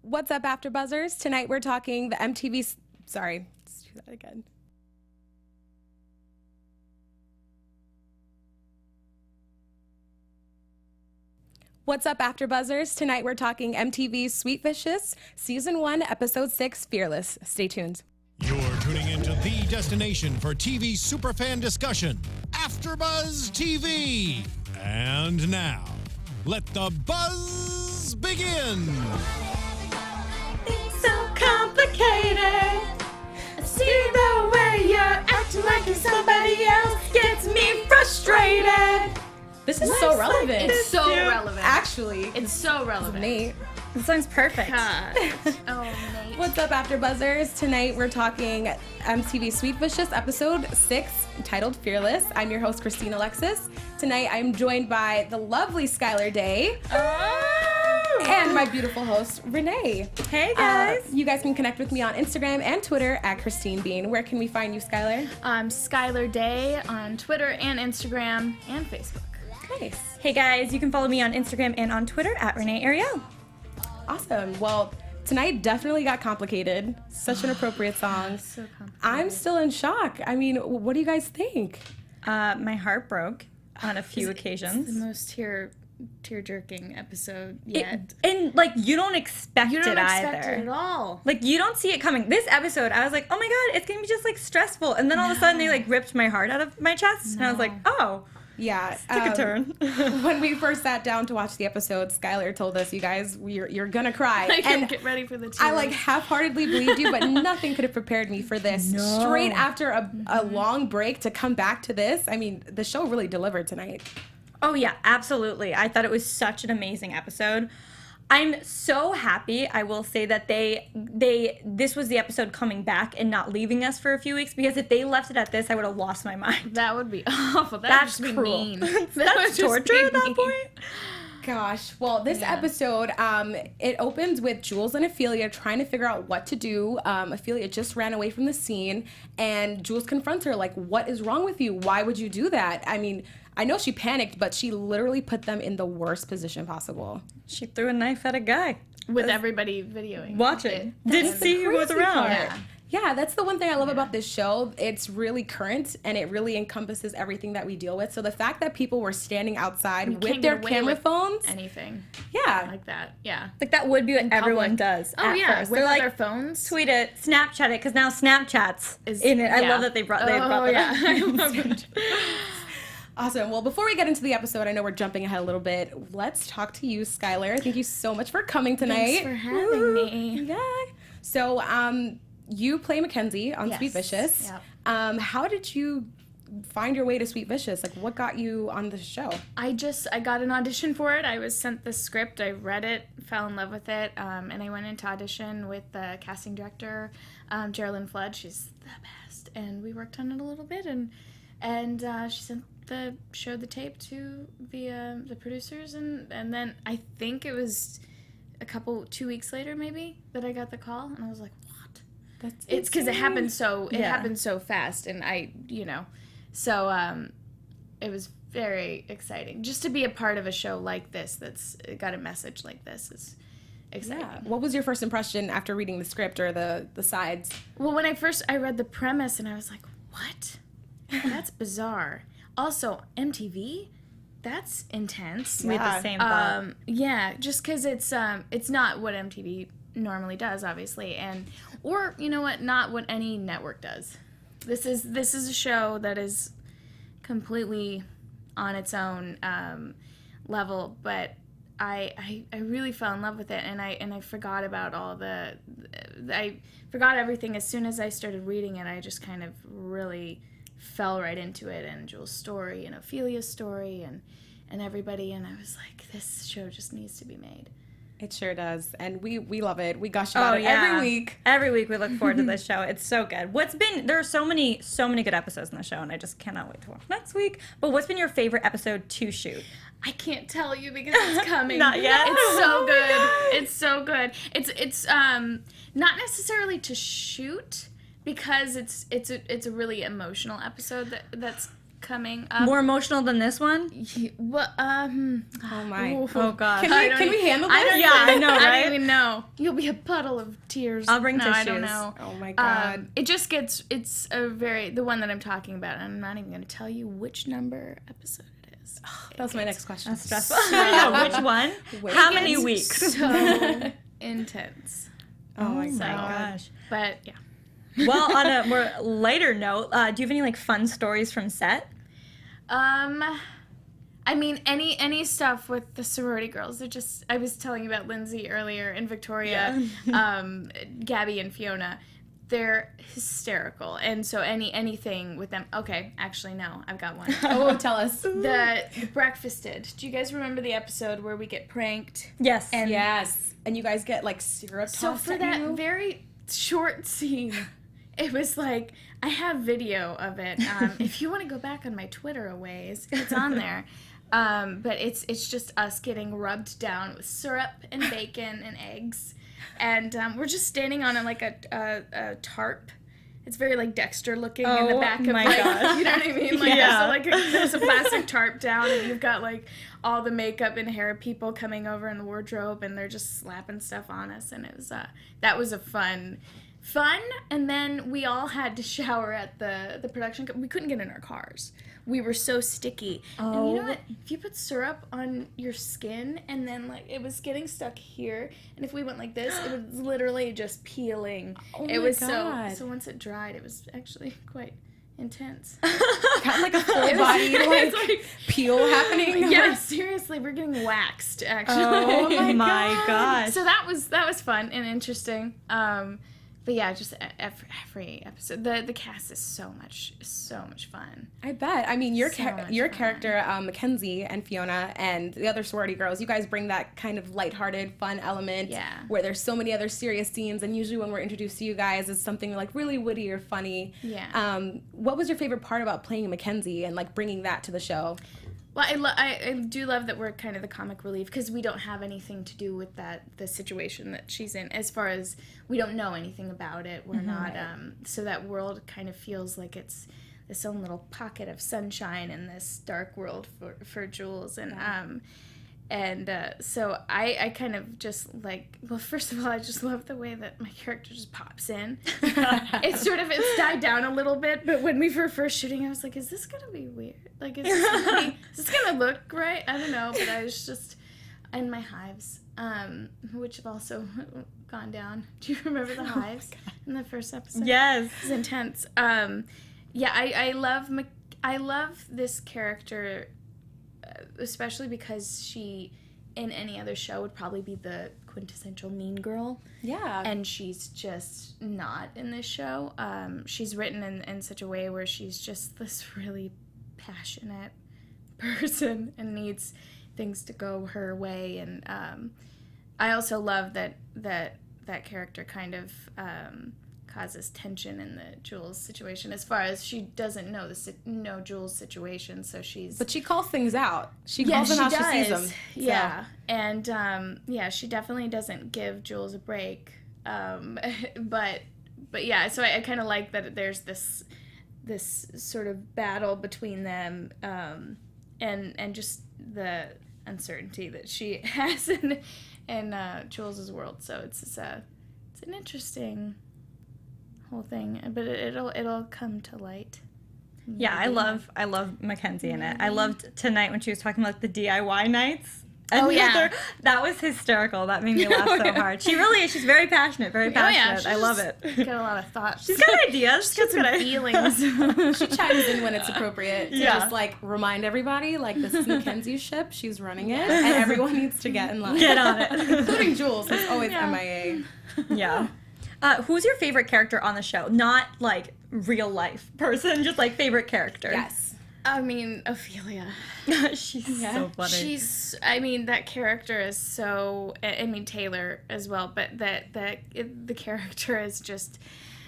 What's up, AFTERBUZZers? Tonight we're talking the MTV... Sorry, let's do that again. What's up, AFTERBUZZers? Tonight we're talking MTV's Sweet Vicious, Season 1, Episode 6, Fearless. Stay tuned. You're tuning into the destination for TV superfan discussion, AFTERBUZZ TV. And now, let the buzz begin. It's so complicated. I see the way you're acting like you're somebody else gets me frustrated. This is so relevant. It's so relevant. Actually. It's so relevant. Nate. This song's perfect. Oh, Nate. What's up, AFTERBUZZers? Tonight we're talking MTV Sweet Vicious Episode 6, titled Fearless. I'm your host, Christine Alexis. Tonight I'm joined by the lovely Skyler Day. And my beautiful host, Renee. Hey, guys. You guys can connect with me on Instagram and Twitter at Christine Bean. Where can we find you, Skyler? I'm Skyler Day on Twitter and Instagram and Facebook. Nice. Hey, guys. You can follow me on Instagram and on Twitter at Renee Ariel. Awesome. Well, tonight definitely got complicated. Such an appropriate song. So complicated. I'm still in shock. I mean, what do you guys think? My heart broke on a few occasions. The most tear-jerking episode yet. And, like, you don't expect You don't it expect either. it at all. Like, you don't see it coming. This episode, I was like, oh my god, it's gonna be just, like, stressful. And then all of a sudden, they, like, ripped my heart out of my chest. And I was like, oh. Yeah. Took a turn. When we first sat down to watch the episode, Skyler told us, you guys, you're gonna cry. And get ready for the tears. I, like, half-heartedly believed you, but nothing could have prepared me for this. No. Straight after a long break to come back to this, I mean, the show really delivered tonight. Oh, yeah, absolutely. I thought it was such an amazing episode. I'm so happy, I will say, that this was the episode coming back and not leaving us for a few weeks, because if they left it at this, I would have lost my mind. That would be awful. That's That would cruel. be mean. That's torture at that point. Gosh, well, this episode, it opens with Jules and Ophelia trying to figure out what to do. Ophelia just ran away from the scene, and Jules confronts her, like, what is wrong with you? Why would you do that? I mean, I know she panicked, but she literally put them in the worst position possible. She threw a knife at a guy. With everybody videoing. Watching. Didn't see who was crazy around. part. Yeah, that's the one thing I love about this show. It's really current, and it really encompasses everything that we deal with. So the fact that people were standing outside with can't their get away camera with phones, Anything yeah. like that. Yeah. Like, that would be what everyone public. does Oh, at yeah. first. With They're like, their phones. tweet it, Snapchat it, because now Snapchat's Is- in it. I yeah. love that they brought that up. I love it. Awesome. Well, before we get into the episode, I know we're jumping ahead a little bit. Let's talk to you, Skyler. Thank you so much for coming tonight. Thanks for having me. Yeah. So, you play Mackenzie on Yes. Sweet Vicious. Yep. How did you find your way to Sweet Vicious? Like, what got you on the show? I got an audition for it. I was sent the script. I read it, fell in love with it, and I went into audition with the casting director, Geraldine Flood. She's the best. And we worked on it a little bit, and she showed the tape to the producers, and then I think it was 2 weeks later maybe that I got the call, and I was like, what? It's because it happened so fast, and so it was very exciting just to be a part of a show like this that's got a message like this. Is exciting. Yeah. What was your first impression after reading the script or the sides? Well, when I read the premise, and I was like, what? That's bizarre. Also, MTV, that's intense. We had the same thought. Yeah, just because it's not what MTV normally does, obviously, or you know what, not what any network does. This is a show that is completely on its own level, but I really fell in love with it, and I forgot about I forgot everything as soon as I started reading it. I just kind of really fell right into it, and Jules' story and Ophelia's story and everybody, and I was like, this show just needs to be made. It sure does, and we love it. We gush about it every week. Every week we look forward to this show. It's so good. There are so many good episodes in the show, and I just cannot wait to watch next week. But what's been your favorite episode to shoot? I can't tell you because it's coming. Not yet. It's so good. It's so good. It's not necessarily to shoot, because it's a really emotional episode that's coming up. More emotional than this one? Well, Oh my. Oh, God. Can we handle this? I know, I right? don't even know. You'll be a puddle of tears. I'll bring no, I don't tissues. know. Oh my God. It just gets, it's the one that I'm talking about. I'm not even going to tell you which number episode it is. That's my next question. That's stressful. Which one? How many It's weeks? So intense. Oh my So, God. But yeah. Well, on a more lighter note, do you have any like fun stories from set? I mean, any stuff with the sorority girls. They're just. I was telling you about Lindsay earlier and Victoria, Gabby and Fiona. They're hysterical, and so anything with them. Okay, actually, no, I've got one. Oh, tell us. The breakfasted. Do you guys remember the episode where we get pranked? Yes. And Yes. And you guys get like syrup so tossed for at that you? very short scene, it was like I have video of it. If you want to go back on my Twitter a ways, it's on there. But it's just us getting rubbed down with syrup and bacon and eggs, and we're just standing on like a tarp. It's very like Dexter looking in the back of my like, gosh. you know what I mean? Like, Yeah. so, like there's a plastic tarp down, and you've got like all the makeup and hair people coming over in the wardrobe, and they're just slapping stuff on us, and it was that was a fun, and then we all had to shower at the production. We couldn't get in our cars. We were so sticky. And you know what? If you put syrup on your skin and then like it was getting stuck here, and if we went like this, it was literally just peeling. It was God. so once it dried, it was actually quite intense. Got like a full body it's like peel happening. Yeah, seriously, we're getting waxed actually. Oh my gosh. So that was fun and interesting. But yeah, just every episode, the cast is so much fun. I bet. I mean, your So much your fun. character, Mackenzie and Fiona and the other sorority girls, you guys bring that kind of lighthearted, fun element. Yeah. Where there's so many other serious scenes, and usually when we're introduced to you guys, it's something like really witty or funny. Yeah. What was your favorite part about playing Mackenzie and like bringing that to the show? Well, I do love that we're kind of the comic relief because we don't have anything to do with the situation that she's in. As far as we don't know anything about it, we're not. So that world kind of feels like it's this own little pocket of sunshine in this dark world for Jules and so I kind of just like, well, first of all, I just love the way that my character just pops in. It's died down a little bit, but when we were first shooting, I was like, is this gonna be weird? Like, is this gonna look right? I don't know, but I was just in my hives, which have also gone down. Do you remember the hives in the first episode? Yes. It was intense. Yeah, I love this character, especially because she, in any other show, would probably be the quintessential mean girl. Yeah. And she's just not in this show. She's written in such a way where she's just this really passionate person and needs things to go her way. And I also love that character kind of causes tension in the Jules situation, as far as she doesn't know Jules' situation, so she's... But she calls things out. She calls them how she sees them. Yeah, and she definitely doesn't give Jules a break. But yeah, so I kind of like that there's this sort of battle between them, and just the uncertainty that she has in Jules' world. So it's an interesting whole thing, but it'll come to light. Yeah, I love Mackenzie in it. I loved tonight when she was talking about the DIY nights. And that was hysterical. That made me laugh so hard. She really is. She's very passionate. Very passionate. I love it. Got a lot of thoughts. She's got ideas. She's got some feelings. She chimes in when it's appropriate to Yeah. just like remind everybody like this is Mackenzie's ship, she's running it, and everyone needs to get in line. Get on it. Including Jules, who's always MIA. Yeah. Who's your favorite character on the show? Not like real life person, just like favorite character. Yes. I mean, Ophelia. She's so funny. That character is so, Taylor as well, but the character is just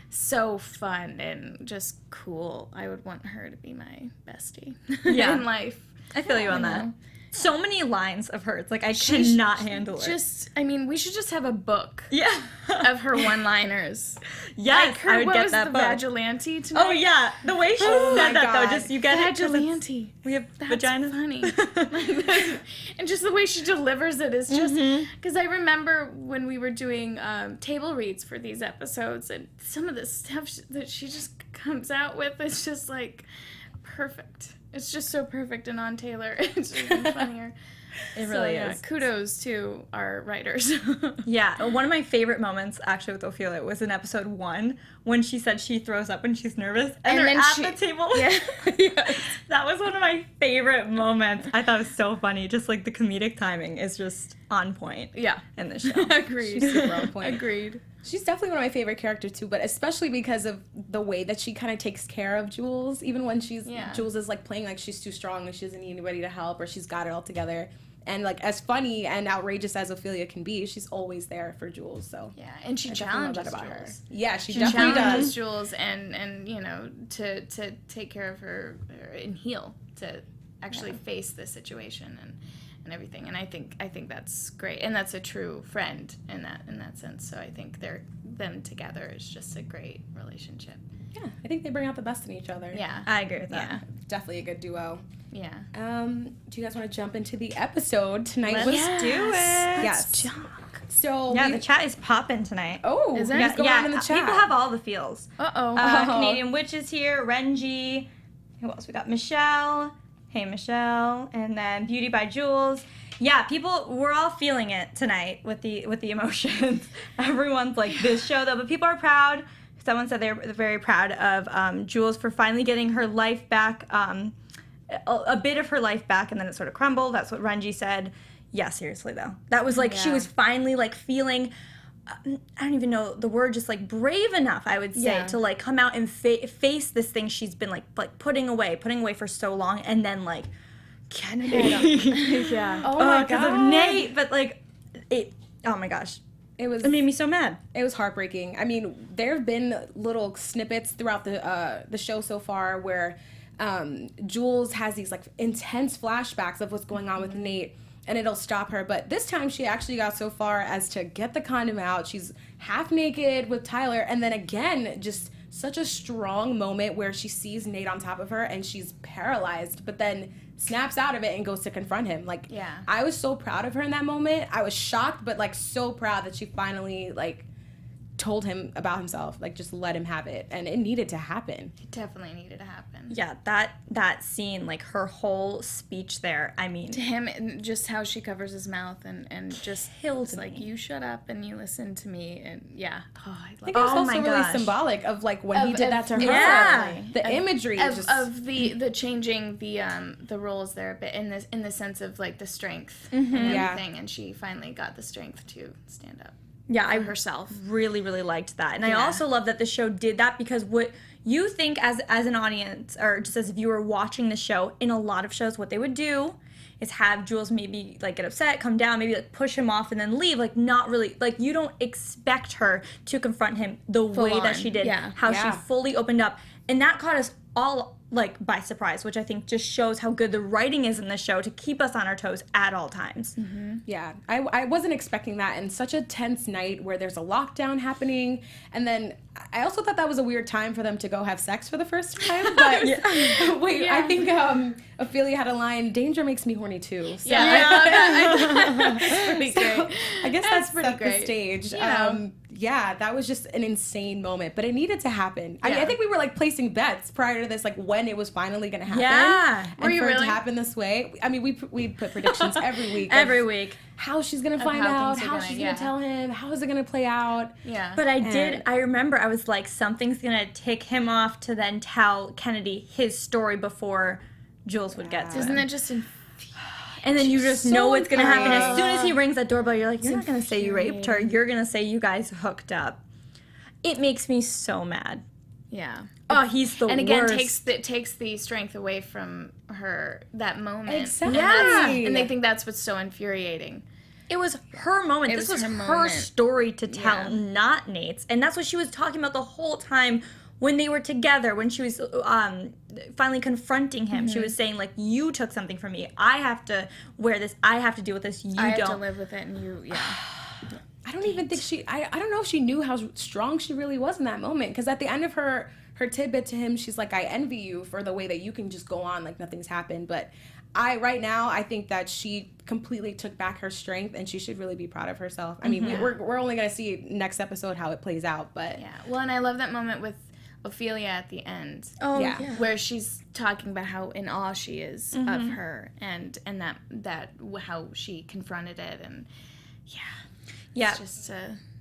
so fun and just cool. I would want her to be my bestie in life. I feel you on that. So many lines of hers. Like, I cannot handle it. I mean, we should just have a book Yeah. of her one-liners. Yes, Like her, I would what get was that the book. vigilante tonight? Oh, yeah. The way she Oh said my that, though, God. just you get it. 'cause it's- Vigilante. We have That's vaginas. funny. And just the way she delivers it is just because I remember when we were doing table reads for these episodes, and some of the stuff that she just comes out with is just like perfect. It's just so perfect and on Taylor. It's even funnier. It really So, is. Kudos to our writers. Yeah, one of my favorite moments actually with Ophelia was in episode 1 when she said she throws up when she's nervous, and they're then at she- the table. Yeah. Yes. That was one of my favorite moments. I thought it was so funny. Just like the comedic timing is just on point Yeah. in the show. Agreed. She's super on point. Agreed. She's definitely one of my favorite characters too, but especially because of the way that she kind of takes care of Jules, even when Jules is like playing like she's too strong and she doesn't need anybody to help or she's got it all together. And like as funny and outrageous as Ophelia can be, she's always there for Jules. So Yeah, and she I definitely love challenges that about her. Jules. Yeah, she She definitely challenges does. Jules and you know to take care of her and heal, to actually face the situation and everything. And I think that's great, and that's a true friend in that sense. So I think them together is just a great relationship. Yeah, I think they bring out the best in each other. Yeah. I agree with that. Yeah. Definitely a good duo. Yeah. Do you guys want to jump into the episode tonight? Let's do it. Yes. So Yeah, we- the chat is popping tonight. Oh, Is there? what's going on in the chat? People have all the feels. Uh-oh. Canadian Witch is here, Renji. Who else? We got Michelle. Hey, Michelle. And then Beauty by Jules. Yeah, we're all feeling it tonight with the emotions. Everyone's like, this show, though. But people are proud. Someone said they're very proud of Jules for finally getting her life back, a bit of her life back, and then it sort of crumbled. That's what Renji said. Yeah, seriously, though. That was like, she Yeah. was finally like feeling... I don't even know the word, just like brave enough, I would say, Yeah. to like come out and face this thing she's been like putting away for so long, and then like Kennedy. Yeah. Oh my Because of God. Nate, but like it. Oh my gosh, it made me so mad. It was heartbreaking. I mean, there have been little snippets throughout the show so far where Jules has these like intense flashbacks of what's going on with Nate, and it'll stop her. But this time she actually got so far as to get the condom out. She's half naked with Tyler, and then again, just such a strong moment where she sees Nate on top of her and she's paralyzed, but then snaps out of it and goes to confront him. Like, Yeah. I was so proud of her in that moment. I was shocked, but like so proud that she finally like told him about himself, like just let him have it, and it needed to happen. It definitely needed to happen. Yeah, that scene, like her whole speech there. I mean, To him, and just how she covers his mouth and just Killed like, me. you shut up and you listen to me, and yeah. Oh, I I love think it was Oh also my really gosh. symbolic of like when he Of- did of- that to her. yeah. The imagery of, just of the changing the roles there a bit in the sense of like the strength and Yeah. everything, and she finally got the strength to stand up yeah, I for herself. really liked that, and I Yeah. also love that the show did that, because what you think as an audience or just as a viewer watching the show, in a lot of shows what they would do is have Jules maybe like get upset, come down, maybe like push him off and then leave, like not really, like you don't expect her to confront him the way on, that she did, yeah. how Yeah. she fully opened up, and that caught us all like by surprise, which I think just shows how good the writing is in the show to keep us on our toes at all times. Yeah, I wasn't expecting that in such a tense night where there's a lockdown happening, and then I also thought that was a weird time for them to go have sex for the first time. But wait, I think Ophelia had a line, "Danger makes me horny too." So Yeah, I love that. That's pretty so great. I guess That's that's pretty set great. the stage. Yeah. Yeah, that was just an insane moment, but it needed to happen. I mean, Yeah. I think we were like placing bets prior to this, like when it was finally going to happen. Yeah. And Were you for it really? to happen this way, I mean, we put predictions every week. of Every week. how she's gonna find how out, things are how gonna- she's yeah. gonna tell him, how is it gonna play out. Yeah. But I And- remember I was like, something's gonna tick him off to then tell Kennedy his story before Jules would get to Isn't him. that just And then you just so know what's gonna happen. As infuriating. soon as he rings that doorbell, you're like, you're not gonna say you raped her, you're gonna say you guys hooked up. It makes me so mad. yeah. Oh, he's the And again, worst. takes the strength away from her that moment. Exactly. And they think that's what's so infuriating. It was her moment. It This was was her her moment. story to tell, Yeah. not Nate's. And that's what she was talking about the whole time when they were together, when she was finally confronting him, she was saying, like, you took something from me. I have to wear this. I have to deal with this. You I don't. have to live with it, and you, I don't even think I don't know if she knew how strong she really was in that moment. Because at the end of her tidbit to him, she's like, I envy you for the way that you can just go on like nothing's happened. But right now, I think that she completely took back her strength, and she should really be proud of herself. I mean, we're only going to see next episode how it plays out. But yeah. Well, and I love that moment with Ophelia at the end. Oh, Yeah. Where she's talking about how in awe she is of her, and that how she confronted it, and Yeah. it's just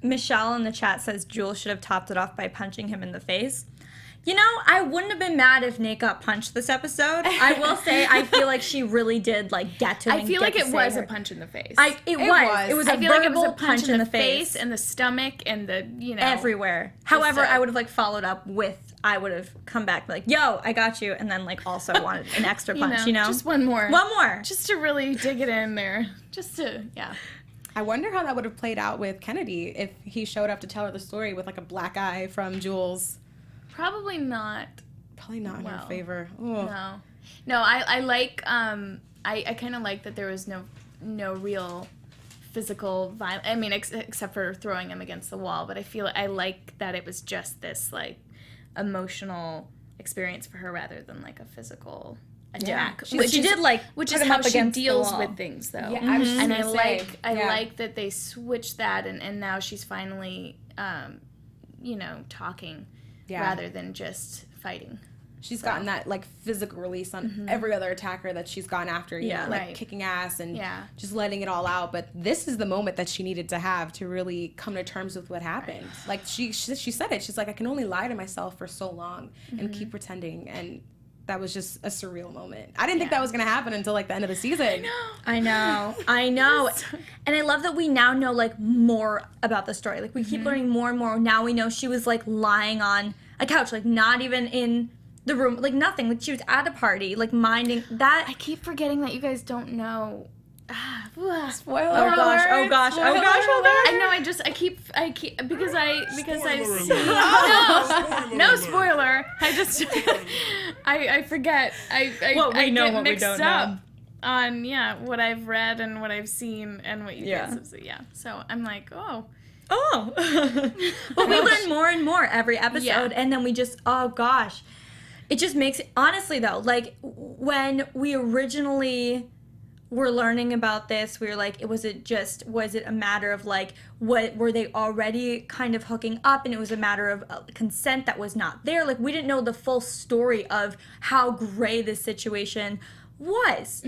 Michelle in the chat says Jules should have topped it off by punching him in the face. You know, I wouldn't have been mad if Nate got punched this episode. I will say, I feel like she really did, like, get to him. I feel like it was a punch in the face. It was. It was a I feel like it was a verbal punch in the face and the stomach and the, everywhere. However, I would have, like, followed up with, I would have come back like, yo, I got you, and then, like, also wanted an extra punch, you know? Just one more. One more. Just to really dig it in there. I wonder how that would have played out with Kennedy if he showed up to tell her the story with like a black eye from Jules. Probably not. Probably not in her Well, favor. No, I like, I kind of like that there was no real physical violence. I mean, except for throwing him against the wall, but I like that it was just this, like, emotional experience for her rather than, like, a physical attack. Yeah. She did, like, which put is him how up she against the deals wall. with things, though. Yeah, I was just And gonna say, I like that they switched that, and now she's finally, talking rather than just fighting. She's gotten that like physical release on every other attacker that she's gone after, you know, like Right. kicking ass and Yeah. just letting it all out. But this is the moment that she needed to have to really come to terms with what happened. Like she said it. She's like, I can only lie to myself for so long and keep pretending. And that was just a surreal moment. I didn't think that was going to happen until like the end of the season. I know. And I love that we now know, like, more about the story. Like, we keep learning more and more. Now we know she was, like, lying on a couch, like, not even in the room, like, nothing. Like, she was at a party, like, minding that. I keep forgetting that you guys don't know. Spoiler Oh gosh, alert. oh gosh, oh Spoiler gosh, oh alert. gosh. I know. I keep because I Spoiler see. alert. No Spoiler spoiler. I just I forget. I What we I know, get what we mixed don't up know. on what I've read and what I've seen and what you Yeah. guys have seen. Yeah. So I'm like, oh. But we learn more and more every episode, Yeah. and then we just, oh gosh. It just makes, honestly though, like, when we originally were learning about this, we were like, was it a matter of, like, what were they already kind of hooking up, and it was a matter of consent that was not there? Like, we didn't know the full story of how gray this situation was.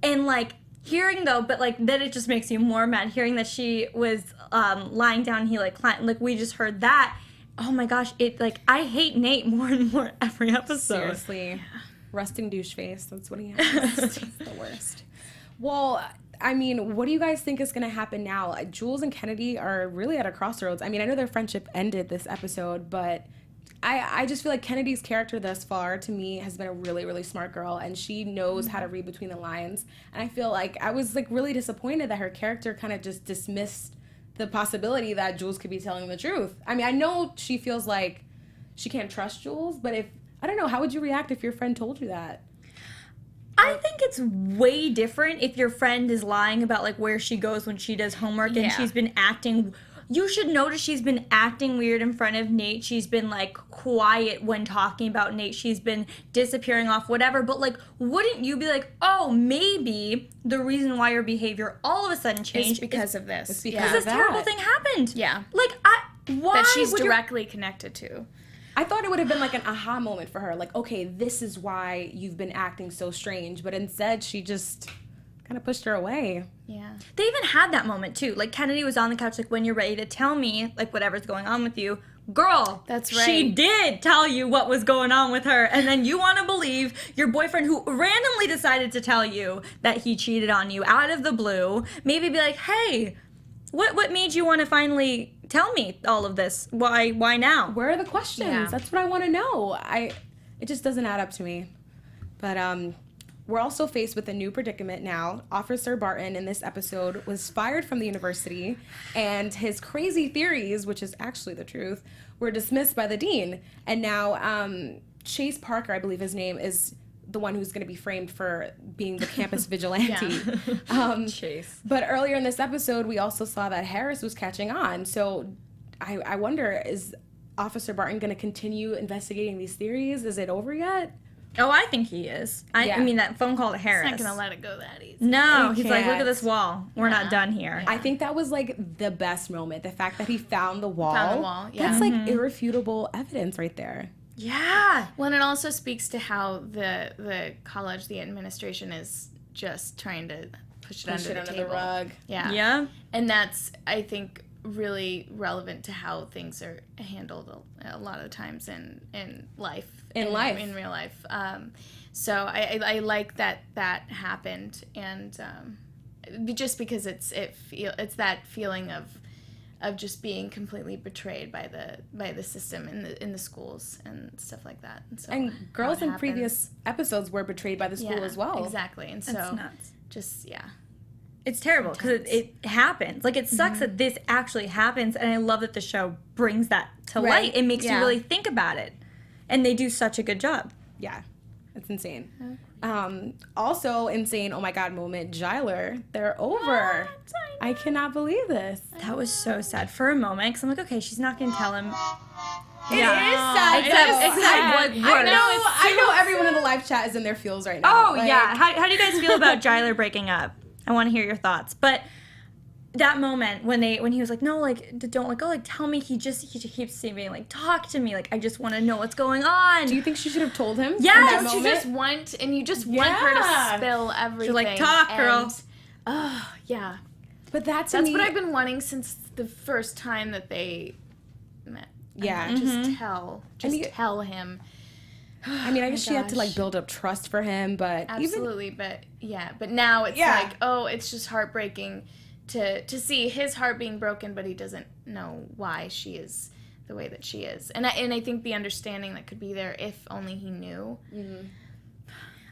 And, like, hearing though, but, like, then it just makes you more mad hearing that she was lying down, he, like, climbed, like, we just heard that. Oh my gosh, it, like, I hate Nate more and more every episode. Seriously. Resting douche face. That's what he has. He's the worst. Well, I mean, what do you guys think is going to happen now? Jules and Kennedy are really at a crossroads. I mean, I know their friendship ended this episode, but I just feel like Kennedy's character thus far, to me, has been a really, really smart girl, and she knows how to read between the lines. And I feel like I was, like, really disappointed that her character kind of just dismissed the possibility that Jules could be telling the truth. I mean, I know she feels like she can't trust Jules, but I don't know, how would you react if your friend told you that? I think it's way different if your friend is lying about, like, where she goes when she does homework and Yeah. she's been acting. You should notice she's been acting weird in front of Nate. She's been, like, quiet when talking about Nate. She's been disappearing off, whatever. But, like, wouldn't you be like, oh, maybe the reason why your behavior all of a sudden changed It's because of this. It's because because this of terrible that. thing happened. Yeah. Like, why That she's would your- directly connected to. I thought it would have been like an aha moment for her. Like, okay, this is why you've been acting so strange. But instead, she just kind of pushed her away. Yeah. They even had that moment, too. Like, Kennedy was on the couch, like, when you're ready to tell me, like, whatever's going on with you. Girl, That's she right. did tell you what was going on with her. And then you want to believe your boyfriend, who randomly decided to tell you that he cheated on you out of the blue, maybe be like, hey, what made you want to finally tell me all of this? Why now? Where are the questions? Yeah. That's what I want to know. It just doesn't add up to me. But we're also faced with a new predicament now. Officer Barton in this episode was fired from the university, and his crazy theories, which is actually the truth, were dismissed by the dean. And now Chase Parker, I believe his name, is the one who's going to be framed for being the campus vigilante. Chase. But earlier in this episode, we also saw that Harris was catching on. So I wonder, is Officer Barton going to continue investigating these theories? Is it over yet? Oh, I think he is. I mean, that phone call to Harris. He's not gonna let it go that easy. No, He he's like, look can't. at this wall. We're not done here. I think that was like the best moment. The fact that he found the wall. Found the wall, yeah. That's like irrefutable evidence right there. Yeah. Well, and it also speaks to how the college, the administration is just trying to push it under the table. rug. Yeah. Yeah. And that's, I think, really relevant to how things are handled a lot of times in life. In real life. So I like that happened, and just because it's that feeling of just being completely betrayed by the system in the schools and stuff like that. And so girls in previous episodes were betrayed by the school as well. Exactly. And That's so nuts. just It's terrible because it happens. Like, it sucks that this actually happens, and I love that the show brings that to light. It makes you really think about it, and they do such a good job. Yeah, it's insane. Also insane, oh my god moment, Skyler, they're over. I cannot believe this. That was so sad for a moment, because I'm like, okay, she's not going to tell him. It is sad. It's sad. Like, I know everyone in the live chat is in their feels right now. Oh, yeah. How do you guys feel about Skyler breaking up? I want to hear your thoughts. But that moment when he was like, no, like, don't let go, like, tell me, he keeps saying, like, talk to me, like, I just want to know what's going on. Do you think she should have told him? Yes, you just want her to spill everything. She's like, talk, girl. Oh, yeah. But that's what I've been wanting since the first time that they met. Yeah. Just tell him. I mean, I guess she had to like build up trust for him, but absolutely, but now it's like, oh, it's just heartbreaking to see his heart being broken, but he doesn't know why she is the way that she is, and I think the understanding that could be there if only he knew. Mm-hmm.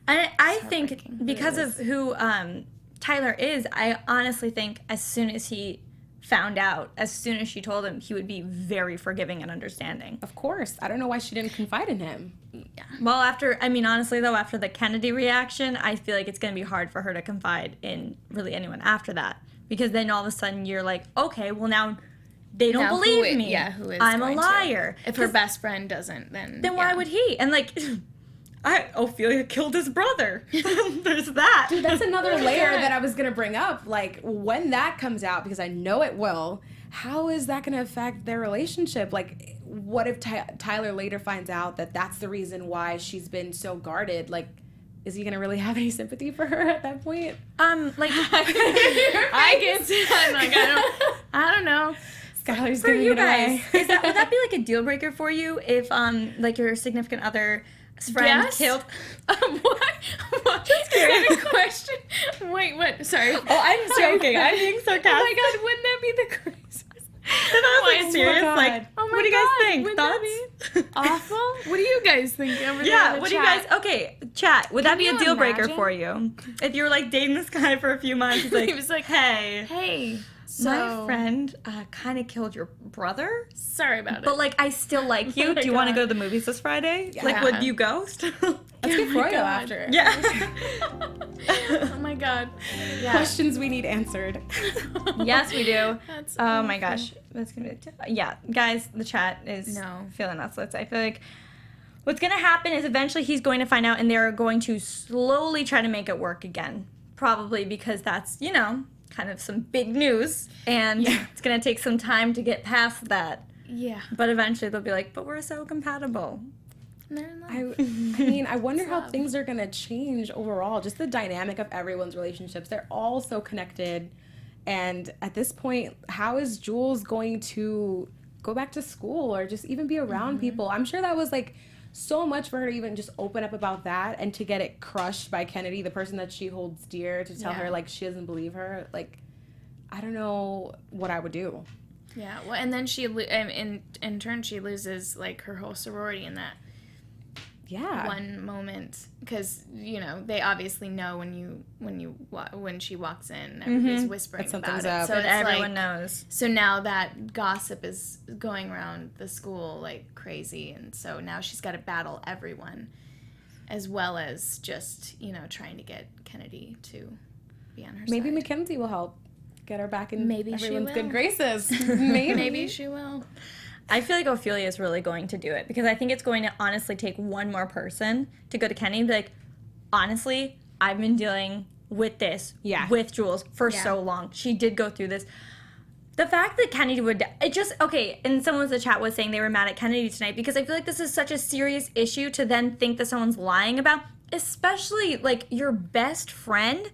And I think because of who Tyler is, I honestly think as soon as he found out, as soon as she told him, he would be very forgiving and understanding. Of course. I don't know why she didn't confide in him. Yeah. Well, honestly, though, after the Kennedy reaction, I feel like it's going to be hard for her to confide in really anyone after that. Because then all of a sudden you're like, okay, well now they don't believe me. Yeah, who is I'm a liar. If her best friend doesn't, then why would he? And like, Ophelia killed his brother. There's that. Dude, that's another layer that I was going to bring up. Like, when that comes out, because I know it will, how is that going to affect their relationship? Like, what if Tyler later finds out that that's the reason why she's been so guarded? Like, is he going to really have any sympathy for her at that point? Like, I guess, I don't know. Skylar's for giving you it guys, away. would that be like a deal breaker for you if like your significant other friend killed? What? Just kidding. Question. Wait, what? Sorry. Oh, I'm joking. I'm being sarcastic. Oh my god, wouldn't that be the craziest? And I was like serious. Like, oh my what do you guys think? Wouldn't Thoughts? that be awful? What do you guys think? Over there Yeah. in the What chat? do you guys? Okay, chat. Would that be a you deal breaker imagine? for you? If you were like dating this guy for a few months, he's like, He was like, hey. So My friend kind of killed your brother, sorry about it. but like I still like you. Oh my Do you want to God. go to the movies this Friday? Yeah. Like, would you ghost? Let's get Froyo after. Yeah. Oh my god. Yeah. Questions we need answered. Yes, we do. That's Oh my awful. gosh, that's gonna be yeah, guys. The chat is feeling us. I feel like what's gonna happen is eventually he's going to find out, and they're going to slowly try to make it work again. Probably because that's kind of some big news, and it's gonna take some time to get past that. Yeah. But eventually they'll be like, but we're so compatible. I mean, I wonder how things are going to change overall. Just the dynamic of everyone's relationships. They're all so connected. And at this point, how is Jules going to go back to school or just even be around people? I'm sure that was like so much for her to even just open up about that and to get it crushed by Kennedy, the person that she holds dear, to tell her like she doesn't believe her. Like, I don't know what I would do. Yeah. Well, and then she in turn she loses like her whole sorority in that. Yeah. One moment, because they obviously know when she walks in, everybody's whispering about it. So it's everyone knows. So now that gossip is going around the school like crazy, and so now she's got to battle everyone, as well as just trying to get Kennedy to be on her Maybe side. Mackenzie will help get her back in Maybe she everyone's will. good graces. Maybe she will. I feel like Ophelia is really going to do it because I think it's going to honestly take one more person to go to Kenny and be like, honestly, I've been dealing with this with Jules for so long. She did go through this. The fact that Kennedy and someone in the chat was saying they were mad at Kennedy tonight because I feel like this is such a serious issue to then think that someone's lying about, especially like your best friend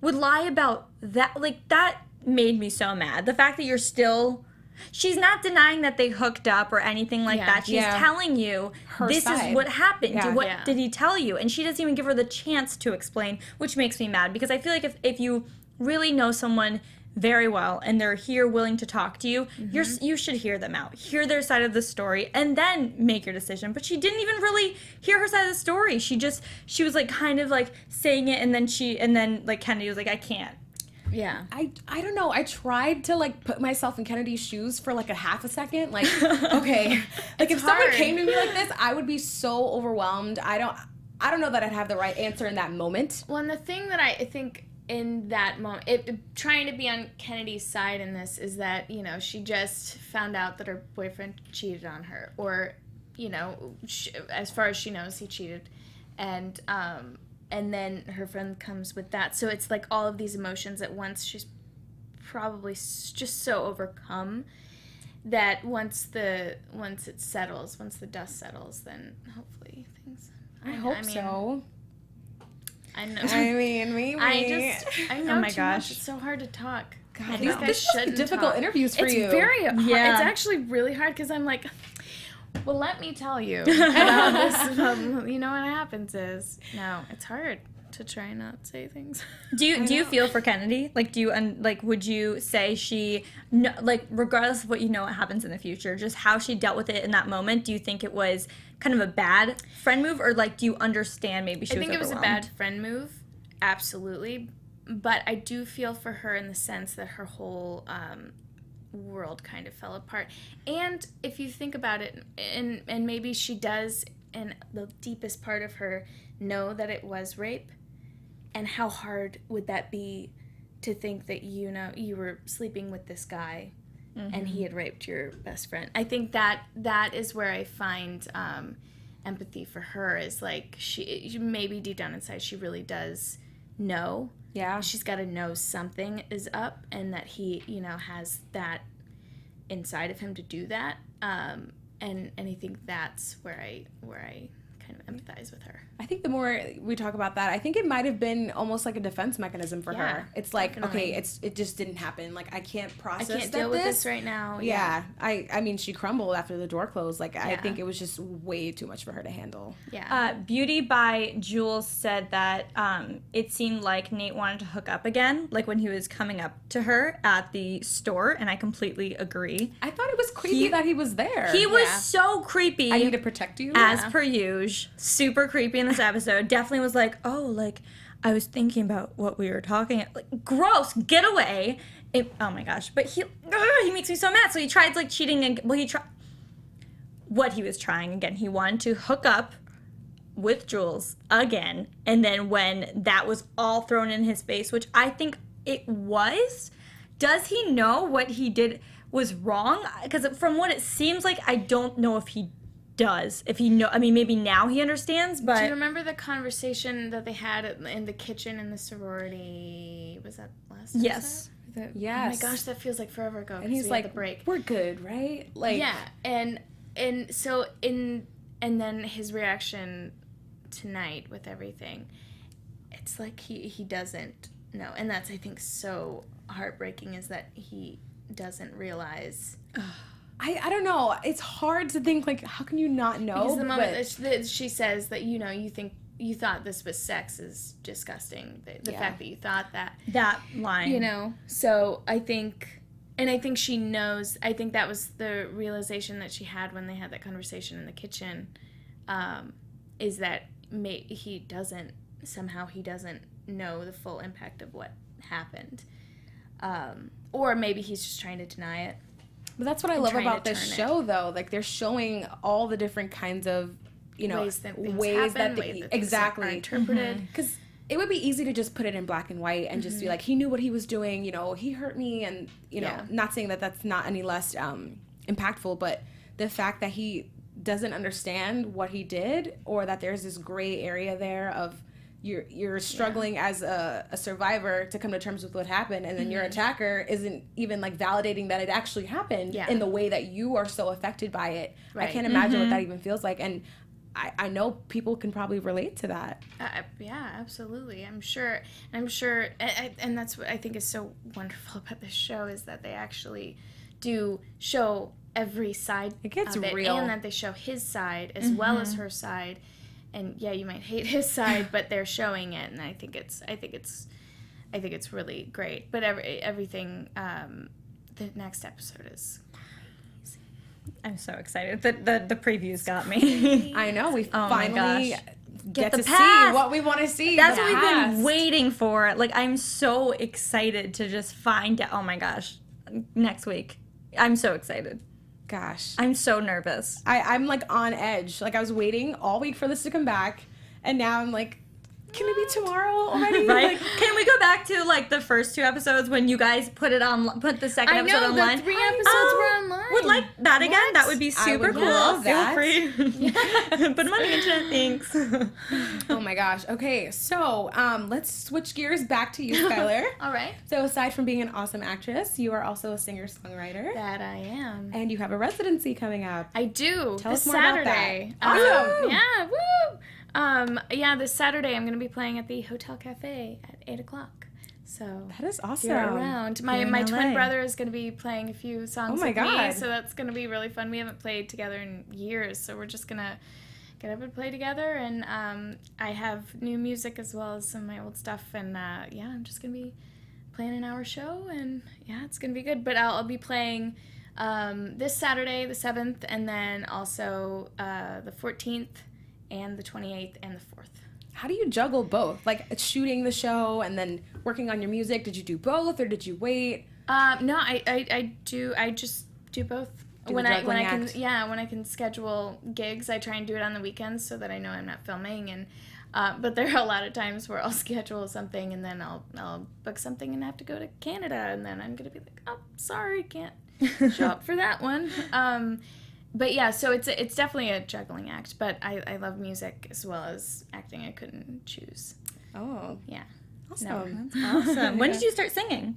would lie about that. Like that made me so mad. The fact that she's not denying that they hooked up or anything like that. She's telling you this side. is what happened. Yeah. What did he tell you? And she doesn't even give her the chance to explain, which makes me mad because I feel like if you really know someone very well and they're here willing to talk to you, you should hear them out. Hear their side of the story and then make your decision. But she didn't even really hear her side of the story. She was like kind of like saying it and then like Kennedy was like, I can't. Yeah. I don't know. I tried to like put myself in Kennedy's shoes for like a half a second. Like, okay, like if someone came to me like this, I would be so overwhelmed. I don't know that I'd have the right answer in that moment. Well, and the thing that I think in that moment, trying to be on Kennedy's side in this is that she just found out that her boyfriend cheated on her, or as far as she knows, he cheated, and then her friend comes with that. So it's like all of these emotions at once. She's probably just so overcome that once the dust settles, then hopefully things. I hope so. I know. I mean, maybe. I know Oh my too gosh. much. It's so hard to talk. God, These guys shouldn't difficult talk. interviews for it's you. It's very hard. Yeah. It's actually really hard because I'm like, well, let me tell you about this. What happens is, no, it's hard to try and not say things. Do you feel for Kennedy? Like, would you say regardless of what what happens in the future, just how she dealt with it in that moment, do you think it was kind of a bad friend move, or like, do you understand maybe she was overwhelmed? I think it was a bad friend move, absolutely. But I do feel for her in the sense that her whole world kind of fell apart. And if you think about it, and maybe she does, in the deepest part of her, know that it was rape. And how hard would that be to think that you were sleeping with this guy and he had raped your best friend? I think that is where I find empathy for her, is like she maybe deep down inside she really does know. Yeah. She's got to know something is up and that he, has that inside of him to do that. And I think that's where I kind of empathize with her. I think the more we talk about that, I think it might have been almost like a defense mechanism for her. It's like, definitely. okay, it just didn't happen. Like, I can't process I can't deal with this right now. Yeah. I mean, she crumbled after the door closed. Like, I Yeah. think it was just way too much for her to handle. Yeah. Beauty by Jules said that it seemed like Nate wanted to hook up again, like when he was coming up to her at the store, and I completely agree. I thought it was creepy that he was there. He was Yeah. so creepy. I need to protect you. As per usual. Super creepy in this episode. Definitely was like, oh, like, I was thinking about what we were talking about. Like, gross, get away. Oh my gosh. But he makes me so mad. So he tried, like, cheating. What he was trying again. He wanted to hook up with Jules again. And then when that was all thrown in his face, which I think it was, does he know what he did was wrong? Because from what it seems like, I don't know if he does. If he know, I mean, maybe now he understands, but... Do you remember the conversation that they had in the kitchen in the sorority? Was that last Yes. episode? Yes. Oh my gosh, that feels like forever ago. And he's we like, had the break. we're good, right? Like, Yeah, and so and then his reaction tonight with everything, it's like he doesn't know, and that's, I think, so heartbreaking, is that he doesn't realize. I don't know. It's hard to think, like, how can you not know? Because the moment that she says that, you thought this was sex is disgusting. The fact that you thought that. That line. So I think she knows. I think that was the realization that she had when they had that conversation in the kitchen, is that he doesn't know the full impact of what happened. Or maybe he's just trying to deny it. But that's what I love about this show, though. Like, they're showing all the different kinds of, ways that exactly are interpreted. Because it would be easy to just put it in black and white and just be like, he knew what he was doing, he hurt me, and, not saying that that's not any less impactful, but the fact that he doesn't understand what he did, or that there's this gray area there of you're struggling as a survivor to come to terms with what happened, and then your attacker isn't even like validating that it actually happened in the way that you are so affected by it. Right. I can't imagine what that even feels like, and I know people can probably relate to that. Yeah, absolutely. I'm sure, and that's what I think is so wonderful about this show, is that they actually do show every side it gets of it, real. And that they show his side as well as her side. And yeah, you might hate his side, but they're showing it, and I think it's really great. But everything, the next episode is crazy. I'm so excited. The previews got me. I know, we finally get to past. see what we want to see. That's what we've been waiting for. Like, I'm so excited to just find out. Oh my gosh, next week. I'm so excited. Gosh. I'm so nervous. I'm like on edge. Like, I was waiting all week for this to come back, and now I'm like, can it be tomorrow already? Right? Like, can we go back to like the first 2 episodes when you guys put the second episode online? I know, the 3 episodes were online. Would like that again? What? That would be super cool. Love that. Feel free. Put them on the internet, thanks. Oh my gosh. Okay, so let's switch gears back to you, Skyler. All right. So aside from being an awesome actress, you are also a singer-songwriter. That I am. And you have a residency coming up. I do. Tell us more Saturday. about that. Awesome. Yeah, woo! This Saturday I'm going to be playing at the Hotel Cafe at 8 o'clock. So that is awesome. You're around. My twin brother is going to be playing a few songs with me, so that's going to be really fun. We haven't played together in years, so we're just going to get up and play together. And I have new music as well as some of my old stuff. And I'm just going to be playing an hour show, and it's going to be good. But I'll be playing this Saturday, the 7th, and then also the 14th. And the 28th and the 4th. How do you juggle both? Like, shooting the show and then working on your music? Did you do both, or did you wait? No, I just do both. When I can schedule gigs, I try and do it on the weekends so that I know I'm not filming. And but there are a lot of times where I'll schedule something and then I'll book something and have to go to Canada, and then I'm gonna be like, oh, sorry, can't show up for that one. But yeah, so it's definitely a juggling act, but I love music as well as acting. I couldn't choose. Oh. Yeah. Awesome. No. Awesome. When did you start singing?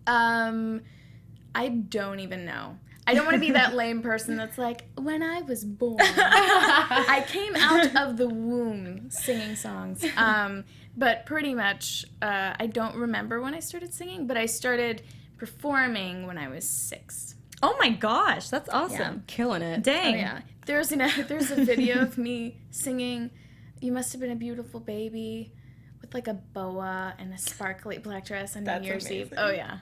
I don't even know. I don't want to be that lame person that's like, when I was born. I came out of the womb singing songs. But pretty much, I don't remember when I started singing, but I started performing when I was 6. Oh my gosh, that's awesome. Yeah, killing it. Dang. Oh, yeah. There's a video of me singing You Must Have Been a Beautiful Baby with like a boa and a sparkly black dress on New Year's Eve. Oh yeah.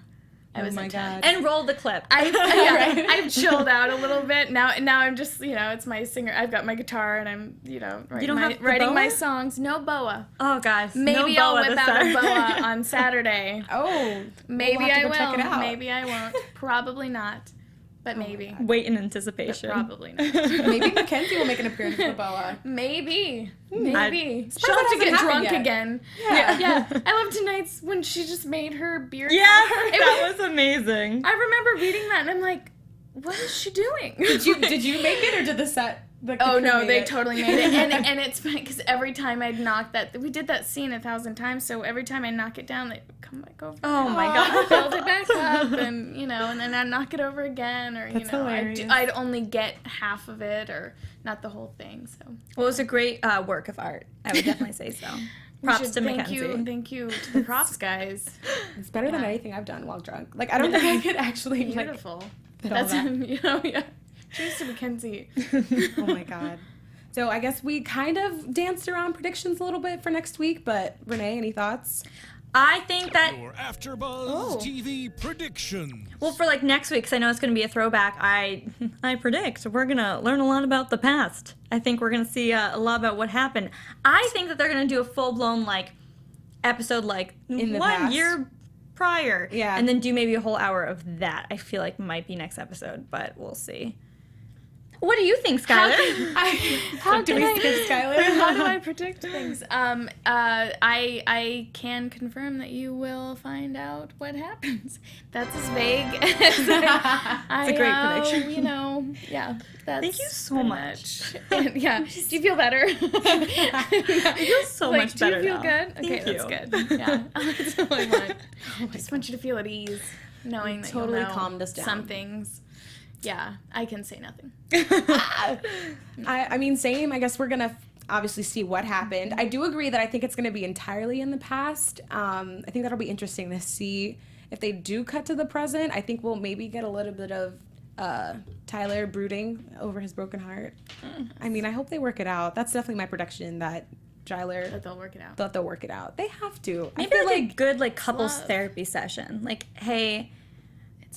I was my God. And roll the clip. I've chilled out a little bit. Now I'm just, it's my singer. I've got my guitar and I'm, writing my songs. No boa. Oh gosh. Maybe no I'll whip out a boa on Saturday. Oh. Maybe we'll I will. Check it out. Maybe I won't. Probably not. But maybe. Wait in anticipation. But probably not. Maybe Mackenzie will make an appearance with boa. Maybe. She'll have to get drunk again. Yeah. I loved tonight's when she just made her beer. Yeah, that was amazing. I remember reading that and I'm like, what is she doing? Did you make it, or did the set? Oh no, they totally made it, and it's funny because every time I'd knock that, we did that scene 1,000 times, so every time I knock it down, they come back over. Oh my God, build it back up, and and then I'd knock it over again, or That's hilarious. I'd only get half of it, or not the whole thing. So well, it was a great work of art. I would definitely say so. Props to Mackenzie. Thank you to the props guys. It's better than anything I've done while drunk. Like, I don't think I could actually beautiful. That's yeah. Cheers to Mackenzie. Oh my God. So I guess we kind of danced around predictions a little bit for next week, but Renee, any thoughts? I think that, Your AfterBuzz TV prediction. well, for like next week, because I know it's going to be a throwback, I predict we're going to learn a lot about the past. I think we're going to see a lot about what happened. I think that they're going to do a full-blown, like, episode, like, In the 1 past. year prior. Yeah. And then do maybe a whole hour of that. I feel like might be next episode, but we'll see. What do you think, Skyler? How Do can we I- skip Skylar? How do I predict things? I can confirm that you will find out what happens. That's as vague as it's a great prediction. You know, yeah. That's Thank you so pretty much. And, yeah. Do you feel better? I feel so Like, much better Do you feel now. good? Okay, Thank that's you. good. Yeah. That's all I want. I just want you to feel at ease, knowing that Totally you'll know calmed us down. some things. Yeah, I can say nothing. I mean, same. I guess we're gonna obviously see what happened. I do agree that I think it's gonna be entirely in the past. I think that'll be interesting to see if they do cut to the present. I think we'll maybe get a little bit of Tyler brooding over his broken heart. I mean, I hope they work it out. That's definitely my prediction that Tyler But they'll work it out. thought they'll work it out. They have to. Maybe I feel like a good like couples love. therapy session. Like, hey,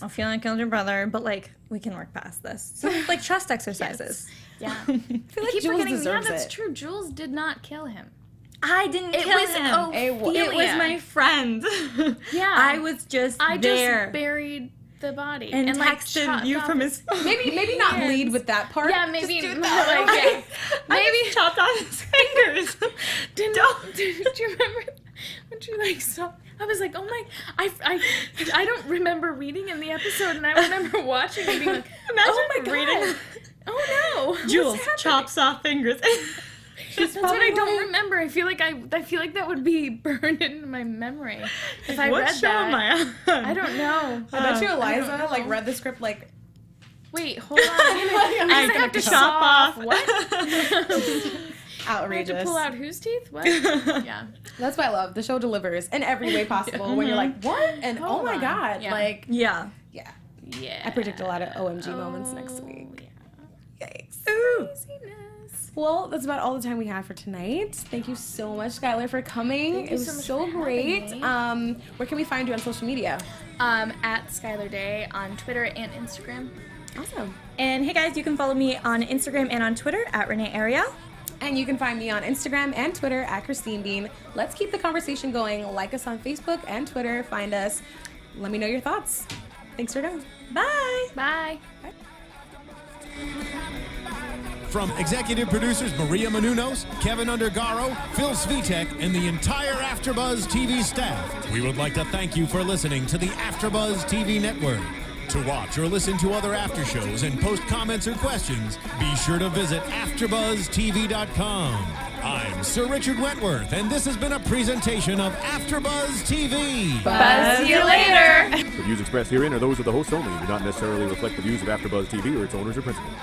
I feel like I killed your brother, but like we can work past this. So, like trust exercises. Yeah. I feel like Keep Jules forgetting. Yeah, deserves that's it. true. Jules did not kill him. I didn't It kill was him. Ophelia. It was my friend. Yeah. I was just I there just buried the body and like, texted chopped you off from his- his. Maybe not lead with that part. Yeah, Just maybe do more that. like yeah. I Maybe just chopped off his fingers. Did you remember when you like saw? I was like, oh my! I don't remember reading in the episode, and I remember watching and being like, Imagine oh my god! reading Oh no! Jules What's happening? chops off fingers. That's what I don't remember. I feel like that would be burned into my memory if I What read show that. am I on? I don't know. I bet you I Eliza don't like know. read the script like Wait, hold on. I'm I gonna have to chop saw off. what? I have outrageous. to pull out whose teeth? What? Yeah. That's what I love. The show delivers in every way possible. When you're like, what? And oh Hold my on. god, Yeah. like Yeah. yeah. Yeah. I predict a lot of OMG moments next week. Yeah. Yikes. Craziness. Well, that's about all the time we have for tonight. Thank you so much, Skylar, for coming. Thank you It was so much so for having great. me. Where can we find you on social media? At Skyler Day on Twitter and Instagram. Awesome. And hey guys, you can follow me on Instagram and on Twitter at Renee Ariel. And you can find me on Instagram and Twitter at Christine Bean. Let's keep the conversation going. Like us on Facebook and Twitter. Find us. Let me know your thoughts. Thanks for coming. Bye. Bye. From executive producers Maria Menounos, Kevin Undergaro, Phil Svitek, and the entire AfterBuzz TV staff, we would like to thank you for listening to the AfterBuzz TV network. To watch or listen to other after shows and post comments or questions, be sure to visit AfterBuzzTV.com. I'm Sir Richard Wentworth, and this has been a presentation of AfterBuzz TV. Buzz you later. The views expressed herein are those of the hosts only and do not necessarily reflect the views of AfterBuzz TV or its owners or principals.